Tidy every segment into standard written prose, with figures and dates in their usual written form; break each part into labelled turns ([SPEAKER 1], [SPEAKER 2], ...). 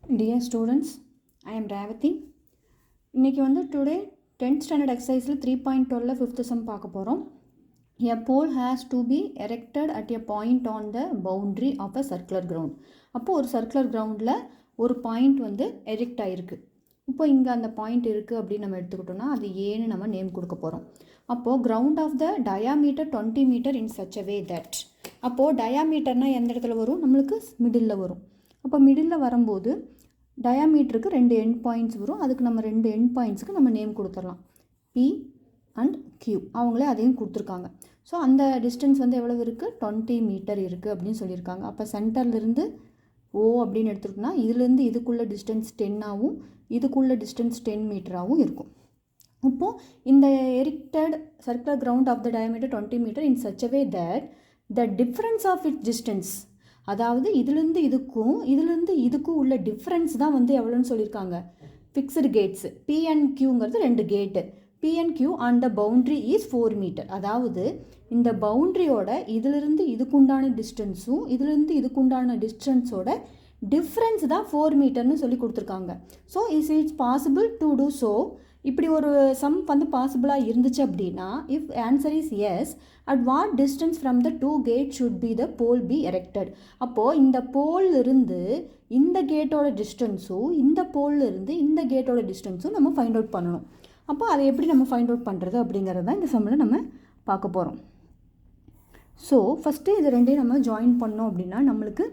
[SPEAKER 1] Dear students, I am Ravathi. இன்னைக்கு வந்து today 10th standard எக்ஸசைஸில் 3.12 ஃபிஃப்த் சம் பார்க்க போகிறோம். A pole has to be erected at a point on the boundary of a circular ground. அப்போது ஒரு circular கிரவுண்டில் ஒரு பாயிண்ட் வந்து எரெக்ட் ஆகிருக்கு. இப்போ இங்கே அந்த பாயிண்ட் இருக்குது அப்படின்னு நம்ம எடுத்துக்கிட்டோம்னா அது ஏன்னு நம்ம நேம் கொடுக்க போகிறோம். அப்போது ground of the diameter 20 metre in such a way that. அப்போது டயாமீட்டர்னால் எந்த இடத்துல வரும்? நம்மளுக்கு மிடில் வரும். அப்போ மிடில் வரும்போது டயாமீட்டருக்கு 2 எண்ட் பாயிண்ட்ஸ் வரும். அதுக்கு நம்ம 2 எண்ட் பாயிண்ட்ஸுக்கு நம்ம நேம் கொடுத்துடலாம், P அண்ட் Q. அவங்களே அதையும் கொடுத்துருக்காங்க. ஸோ அந்த டிஸ்டன்ஸ் வந்து எவ்வளோ இருக்குது? 20 மீட்டர் இருக்குது அப்படின்னு சொல்லியிருக்காங்க. அப்போ சென்டர்லேருந்து O அப்படின்னு எடுத்துக்கிட்டோம்னா இதுலேருந்து இதுக்குள்ள டிஸ்டன்ஸ் 10ஆகவும் இதுக்குள்ள டிஸ்டன்ஸ் 10 மீட்டராகவும் இருக்கும். இப்போது இந்த erected circular ground of the diameter 20 metre in such a way that the difference of its distance, அதாவது இதுலேருந்து இதுக்கும் உள்ள டிஃப்ரென்ஸ் தான் வந்து எவ்வளோன்னு சொல்லியிருக்காங்க, ஃபிக்ஸ்டு கேட்ஸு. P அண்ட் Qங்கிறது 2 gate. P and Q on the boundary is 4 metre. அதாவது இந்த பவுண்ட்ரியோட இதிலிருந்து இதுக்குண்டான டிஸ்டன்ஸும் இதுலேருந்து இதுக்குண்டான டிஸ்டன்ஸோட டிஃப்ரென்ஸ் தான் 4 மீட்டர்னு சொல்லி கொடுத்துருக்காங்க. So it's possible to do so. இப்படி ஒரு சம் வந்து பாசிபிளாக இருந்துச்சு அப்படின்னா, if answer is yes, at what distance from the 2 gate should be the pole be erected. அப்போது இந்த போல்லிருந்து இந்த கேட்டோட டிஸ்டன்ஸும் இந்த போல்லிருந்து இந்த கேட்டோட டிஸ்டன்ஸும் நம்ம ஃபைண்ட் அவுட் பண்ணணும். அப்போ அதை எப்படி நம்ம ஃபைண்ட் அவுட் பண்ணுறது அப்படிங்கிறது தான் இந்த சம்மில் நம்ம பார்க்க போகிறோம். ஸோ ஃபஸ்ட்டு இது ரெண்டையும் நம்ம ஜாயின் பண்ணோம் அப்படின்னா நம்மளுக்கு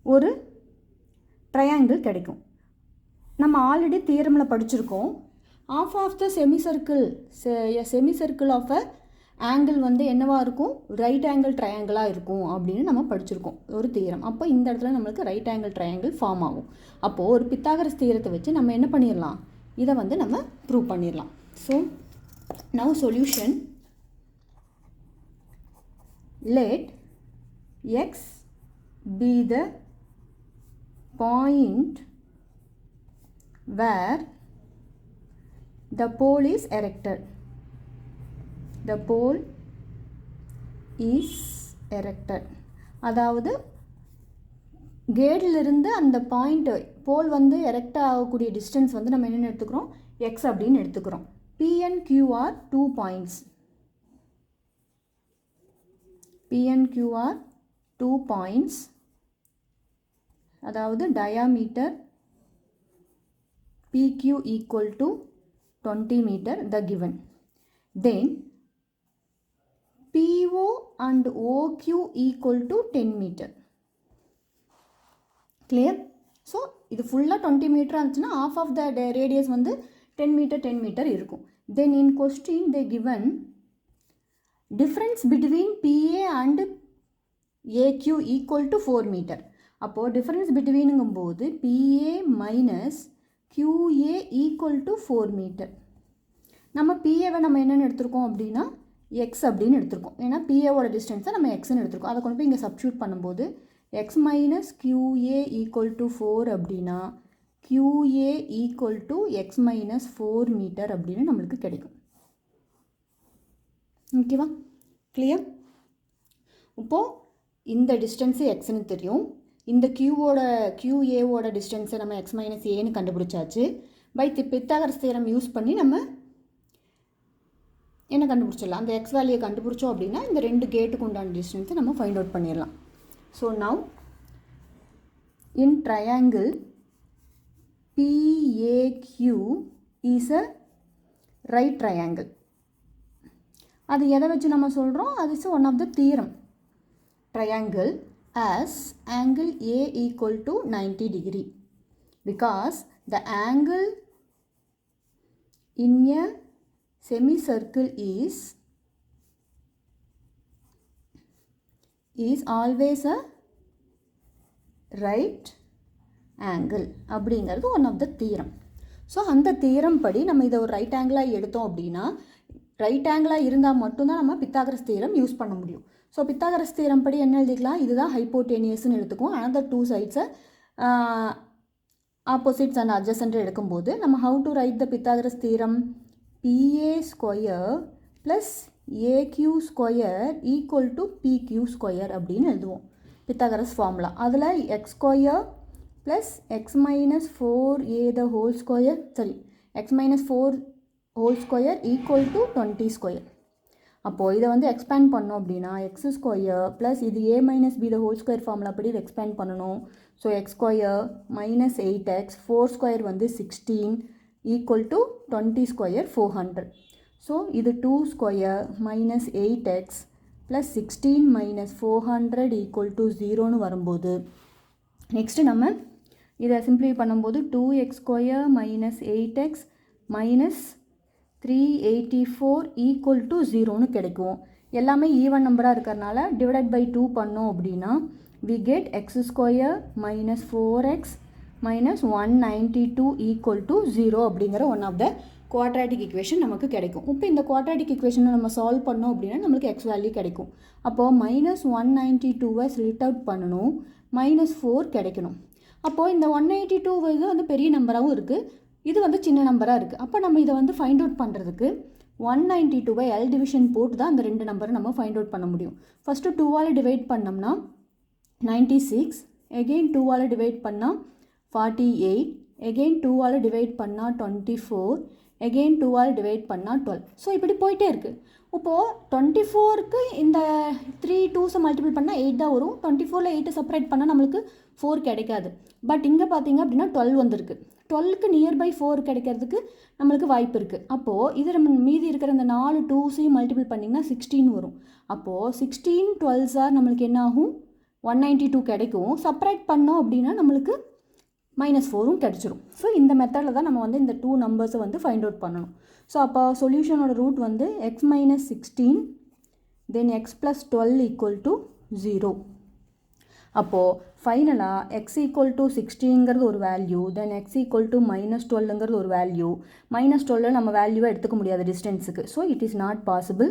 [SPEAKER 1] ஒரு ட்ரையாங்கிள் கிடைக்கும். நம்ம ஆல்ரெடி தியரமில் படிச்சிருக்கோம். Of of the semicircle of a angle வந்து என்னவாக இருக்கும்? ரைட் ஆங்கிள் ட்ரையாங்கிளாக இருக்கும் அப்படின்னு நம்ம படிச்சிருக்கோம் ஒரு தியரம். அப்போ இந்த இடத்துல நம்மளுக்கு ரைட் ஆங்கிள் ட்ரையாங்கிள் ஃபார்ம் ஆகும். அப்போது ஒரு பித்தாகரஸ் தியரத்தை வச்சு நம்ம என்ன பண்ணிடலாம்? இதை வந்து நம்ம ப்ரூவ் பண்ணிடலாம். So now solution. let x be the point where the pole is erected. The pole is erected. அதாவது கேட்லேருந்து அந்த பாயிண்ட் போல் வந்து எரெக்ட் ஆகக்கூடிய டிஸ்டன்ஸ் வந்து நம்ம என்னென்னு எடுத்துக்கிறோம்? எக்ஸ் அப்படின்னு எடுத்துக்கிறோம். P and Q are 2 points. P and Q are 2 points. அதாவது diameter PQ equal to 20 meter the given. Then PO and OQ equal to 10 meter. Clear? So இது ஃபுல்லாக 20 மீட்டர் இருந்துச்சுன்னா ஆஃப் ஆஃப் த ரேடியஸ் வந்து 10 metre இருக்கும். Then in question they given difference between PA and AQ equal to 4 metre. அப்போது difference பிட்வீனுங்கும்போது PA minus QA equal to 4 metre. நம்ம PAவை நம்ம என்னென்னு எடுத்திருக்கோம் அப்படின்னா எக்ஸ் அப்படின்னு எடுத்திருக்கோம். ஏன்னா PAவோட டிஸ்டன்ஸை நம்ம எக்ஸ்ன்னு எடுத்திருக்கோம். அதை கொண்டு போய் இங்கே சப்ஸ்டியூட் பண்ணும்போது x minus QA equal to 4 அப்படின்னா QA equal to x minus 4 meter அப்படின்னு நம்மளுக்கு கிடைக்கும். ஓகேவா? கிளியர்? இப்போது இந்த டிஸ்டன்ஸு எக்ஸ்ன்னு தெரியும். இந்த QAவோட டிஸ்டன்ஸை நம்ம x மைனஸ் ஏன்னு கண்டுபிடிச்சாச்சு. பை பித்தாகரஸ் தியரம் யூஸ் பண்ணி நம்ம என்ன கண்டுபிடிச்சிடலாம்? அந்த எக்ஸ் வேல்யூயை கண்டுபிடிச்சோம் அப்படின்னா இந்த 2 கேட்டுக்கு உண்டான டிஸ்டன்ஸை நம்ம ஃபைண்ட் அவுட் பண்ணிடலாம். So now in triangle PAQ is a right triangle. அது எதை வச்சு நம்ம சொல்கிறோம்? அது is one of the theorem. Triangle as angle A equal to 90 degree because the angle in a semicircle is always a right angle அப்படிங்கிறது one of the theorem. So அந்த theorem படி நம்ம இதை ஒரு ரைட் ஆங்கிளாக எடுத்தோம் அப்படின்னா ரைட் ஆங்கிளாக இருந்தால் மட்டும்தான் நம்ம பித்தாகரஸ் தியரம் யூஸ் பண்ண முடியும். ஸோ பித்தாகரஸ் தியரம் படி என்ன எழுதிக்கலாம்? இதுதான் ஹைப்போடெனியஸ்ன்னு எடுத்துக்கும். another 2 சைட்ஸை ஆப்போசிட்ஸ் அண்ட் அட்ஜசன்ட் எடுக்கும்போது நம்ம how to right the Pythagoras theorem? PA square plus AQ square equal to PQ square அப்படின்னு எழுதுவோம் பித்தாகரஸ் ஃபார்முலா. அதில் x square plus x minus 4a the whole square, sorry, x minus 4 whole square equal to 20 square. அப்போது இதை வந்து expand பண்ணோம் அப்படின்னா X square plus இது a minus b the whole square ஃபார்மில் அப்படி இது எக்ஸ்பேண்ட் பண்ணணும். So x square minus 8x 4 square வந்து 16 ஈக்குவல் டு 20 ஸ்கொயர் 400. ஸோ இது 2 square minus 8x plus 16 minus 400 equal to 0ன்னு வரும்போது நெக்ஸ்ட்டு நம்ம இதை சிம்பிளை பண்ணும்போது 2x square minus 8x minus 384 equal to 0ன்னு கிடைக்கும். எல்லாமே ஈவன் நம்பராக இருக்கிறனால டிவைடட் பை 2 பண்ணோம் அப்படின்னா we get x square minus 4x minus 192 equal to 0 அப்படிங்கிற one of the quadratic equation நமக்கு கிடைக்கும். இப்போ இந்த குவாட்ராட்டிக் இக்குவேஷனை நம்ம சால்வ் பண்ணோம் அப்படின்னா நம்மளுக்கு எக்ஸ் வேல்யூ கிடைக்கும். அப்போது மைனஸ் 192வை ஸ்லிட் அவுட் பண்ணணும், மைனஸ் 4 கிடைக்கணும். அப்போது இந்த 192 வந்து பெரிய நம்பராகவும் இருக்குது, இது வந்து சின்ன நம்பராக இருக்குது. அப்போ நம்ம இதை வந்து ஃபைண்ட் அவுட் பண்ணுறதுக்கு 192வை எல் டிவிஷன் போட்டு தான் அந்த ரெண்டு நம்பரை நம்ம ஃபைண்ட் அவுட் பண்ண முடியும். ஃபஸ்ட்டு 2ஆல் டிவைட் பண்ணோம்னா 96, எகெயின் 2ஆல் டிவைட் பண்ணால் 48, எகெயின் 2ஆல் டிவைட் பண்ணால் 24, எகெயின் 2ஆல் டிவைட் பண்ணால் 12. ஸோ இப்படி போயிட்டே இருக்குது. இப்போது 24க்கு இந்த 3 2s மல்டிபிள் பண்ணால் 8 தான் வரும். 24ல் 8 செப்பரேட் பண்ணால் நம்மளுக்கு 4 கிடைக்காது. பட் இங்கே பார்த்தீங்க அப்படின்னா 12 வந்திருக்கு. 12க்கு நியர்பை 4 கிடைக்கிறதுக்கு நம்மளுக்கு வாய்ப்பு இருக்குது. அப்போது இது நம்ம மீதி இருக்கிற இந்த 4 2s மல்டிபிள் பண்ணிங்கன்னா 16 வரும். அப்போது 16 12s நம்மளுக்கு என்ன ஆகும், 192 கிடைக்கும். செப்பரேட் பண்ணோம் அப்படின்னா நம்மளுக்கு -4ம் கிடச்சிரும். ஸோ இந்த மெத்தடில் தான் நம்ம வந்து இந்த 2 நம்பர்ஸை வந்து ஃபைண்ட் அவுட் பண்ணணும். ஸோ அப்போ சொல்யூஷனோட ரூட் வந்து x minus 16 then x plus 12 equal to 0. அப்போது ஃபைனலாக x ஈக்குவல் டு 16ங்கிறது ஒரு value, then x equal to -12ங்கிறது ஒரு வேல்யூ. -12 நம்ம வேல்யூவை எடுத்துக்க முடியாது டிஸ்டன்ஸுக்கு. So it is not possible.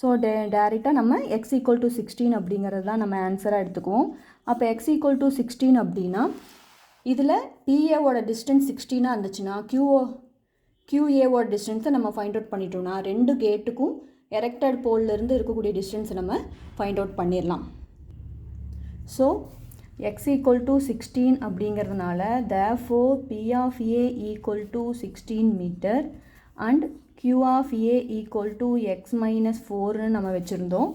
[SPEAKER 1] So டேரெக்டாக நம்ம x ஈக்குவல் டு 16 அப்படிங்கிறது தான் நம்ம ஆன்சராக எடுத்துக்குவோம். அப்போ x ஈக்குவல் டு 16 அப்படின்னா இதில் PAவோட டிஸ்டன்ஸ் 16ஆக இருந்துச்சுன்னா QAவோட டிஸ்டன்ஸை நம்ம ஃபைண்ட் அவுட் பண்ணிட்டோம்னா ரெண்டு கேட்டுக்கும் எரெக்டட் போல்லேருந்து இருக்கக்கூடிய டிஸ்டன்ஸை நம்ம ஃபைண்ட் அவுட் பண்ணிடலாம். ஸோ x ஈக்குவல் டு 16 அப்படிங்கிறதுனால therefore P of A equal to 16 metre and Q of A equal to x minus 4ன்னு நம்ம வச்சுருந்தோம்.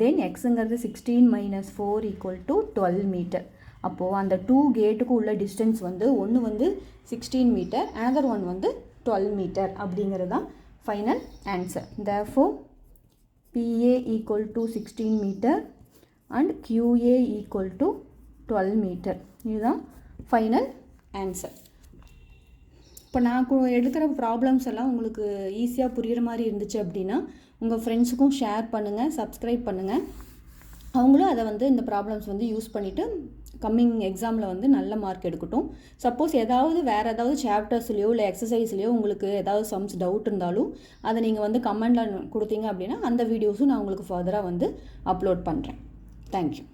[SPEAKER 1] தென் எக்ஸுங்கிறது 16 minus 4 ஈக்குவல் டு 12 மீட்டர். அப்போது அந்த 2 கேட்டுக்கு உள்ள டிஸ்டன்ஸ் வந்து ஒன்று வந்து 16 மீட்டர், another ஒன் வந்து 12 மீட்டர் அப்படிங்கிறது தான் final answer. therefore PA equal to 16 metre and QA equal to 12 metre. இதுதான் ஃபைனல் ஆன்சர். இப்போ நான் எடுக்கிற ப்ராப்ளம்ஸ் எல்லாம் உங்களுக்கு ஈஸியாக புரிகிற மாதிரி இருந்துச்சு அப்படின்னா உங்கள் ஃப்ரெண்ட்ஸுக்கும் ஷேர் பண்ணுங்கள், சப்ஸ்கிரைப் பண்ணுங்கள். அவங்களும் அதை வந்து இந்த ப்ராப்ளம்ஸ் வந்து யூஸ் பண்ணிவிட்டு கம்மிங் எக்ஸாமில் வந்து நல்ல மார்க் எடுக்கட்டும். சப்போஸ் வேறு ஏதாவது சாப்டர்ஸ்லையோ இல்லை எக்ஸசைஸ்லையோ உங்களுக்கு ஏதாவது சம்ஸ் டவுட் இருந்தாலும் அதை நீங்கள் வந்து கமெண்டில் கொடுத்தீங்க அப்படின்னா அந்த வீடியோஸும் நான் உங்களுக்கு ஃபர்தராக வந்து அப்லோட் பண்ணுறேன். தேங்க்யூ.